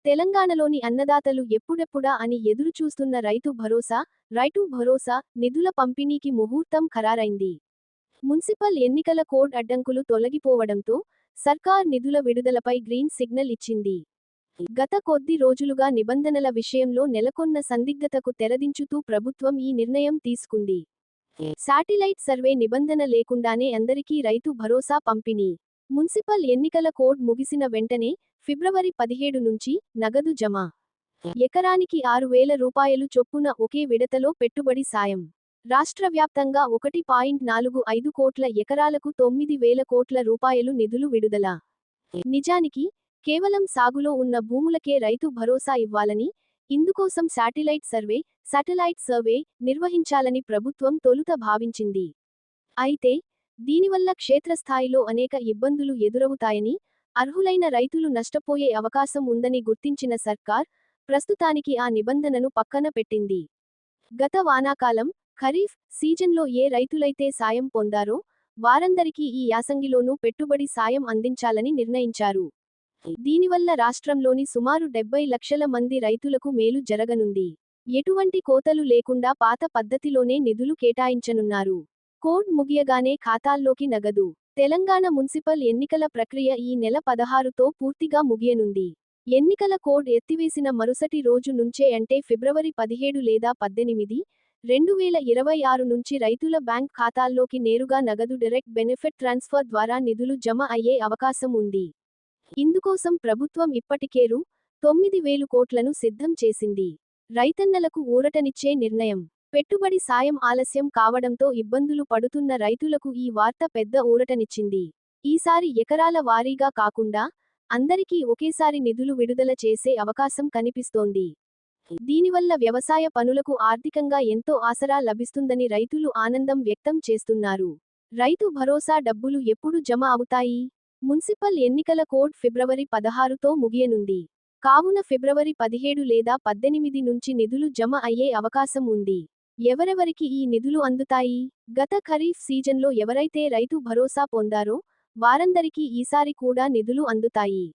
తెలంగాణలోని అన్నదాతలు ఎప్పుడెప్పుడా అని ఎదురుచూస్తున్న రైతు భరోసా నిధుల పంపిణీకి ముహూర్తం ఖరారైంది. మున్సిపల్ ఎన్నికల కోడ్ అడ్డంకులు తొలగిపోవడంతో సర్కార్ నిధుల విడుదలపై గ్రీన్ సిగ్నల్ ఇచ్చింది. గత కొద్ది రోజులుగా నిబంధనల విషయంలో నెలకొన్న సందిగ్ధతకు తెరదించుతూ ప్రభుత్వం ఈ నిర్ణయం తీసుకుంది. శాటిలైట్ సర్వే నిబంధన లేకుండానే అందరికీ రైతు భరోసా పంపిణీ. మున్సిపల్ ఎన్నికల కోడ్ ముగిసిన వెంటనే ఫిబ్రవరి 17 నుంచి నగదు జమ. ఎకరానికి 6,000 రూపాయలు చొప్పున ఒకే విడతలో పెట్టుబడి సాయం. రాష్ట్ర వ్యాప్తంగా 1.45 కోట్ల ఎకరాలకు 9,000 కోట్ల రూపాయలు నిధులు విడుదల. నిజానికి కేవలం సాగులో ఉన్న భూములకే రైతు భరోసా ఇవ్వాలని, ఇందుకోసం శాటిలైట్ సర్వే నిర్వహించాలని ప్రభుత్వం తొలుత భావించింది. అయితే దీనివల్ల క్షేత్రస్థాయిలో అనేక ఇబ్బందులు ఎదురవుతాయని, అర్హులైన రైతులు నష్టపోయే అవకాశం ఉందని గుర్తించిన సర్కార్ ప్రస్తుతానికి ఆ నిబంధనను పక్కన పెట్టింది. గత వానాకాలం, ఖరీఫ్ సీజన్లో ఏ రైతులైతే సాయం పొందారో వారందరికీ ఈ యాసంగిలోనూ పెట్టుబడి సాయం అందించాలని నిర్ణయించారు. దీనివల్ల రాష్ట్రంలోని సుమారు 70 లక్షల మంది రైతులకు మేలు జరగనుంది. ఎటువంటి కోతలు లేకుండా పాత పద్ధతిలోనే నిధులు కేటాయించనున్నారు. కోడ్ ముగియగానే ఖాతాల్లోకి నగదు. తెలంగాణ మున్సిపల్ ఎన్నికల ప్రక్రియ ఈ నెల 16తో పూర్తిగా ముగియనుంది. ఎన్నికల కోడ్ ఎత్తివేసిన మరుసటి రోజు నుంచే అంటే ఫిబ్రవరి 17 లేదా 18, 2026 నుంచి రైతుల బ్యాంక్ ఖాతాల్లోకి నేరుగా నగదు డైరెక్ట్ బెనిఫిట్ ట్రాన్స్ఫర్ ద్వారా నిధులు జమ అయ్యే అవకాశం ఉంది. ఇందుకోసం ప్రభుత్వం ఇప్పటికే రూ. 9,000 కోట్లను సిద్ధం చేసింది. రైతన్నలకు ఊరటనిచ్చే నిర్ణయం. పెట్టుబడి సాయం ఆలస్యం కావడంతో ఇబ్బందులు పడుతున్న రైతులకు ఈ వార్త పెద్ద ఊరటనిచ్చింది. ఈసారి ఎకరాల వారీగా కాకుండా అందరికీ ఒకేసారి నిధులు విడుదల చేసే అవకాశం కనిపిస్తోంది. దీనివల్ల వ్యవసాయ పనులకు ఆర్థికంగా ఎంతో ఆసరా లభిస్తుందని రైతులు ఆనందం వ్యక్తం చేస్తున్నారు. రైతు భరోసా డబ్బులు ఎప్పుడు జమ అవుతాయి? మున్సిపల్ ఎన్నికల కోడ్ ఫిబ్రవరి 16తో ముగియనుంది. కావున ఫిబ్రవరి 17 లేదా 18 నుంచి నిధులు జమ అయ్యే అవకాశం ఉంది. ఎవరెవరికి ఈ నిధులు అందుతాయి? గత ఖరీఫ్ సీజన్లో ఎవరైతే రైతు భరోసా పొందారో వారందరికీ ఈసారి కూడా నిధులు అందుతాయి.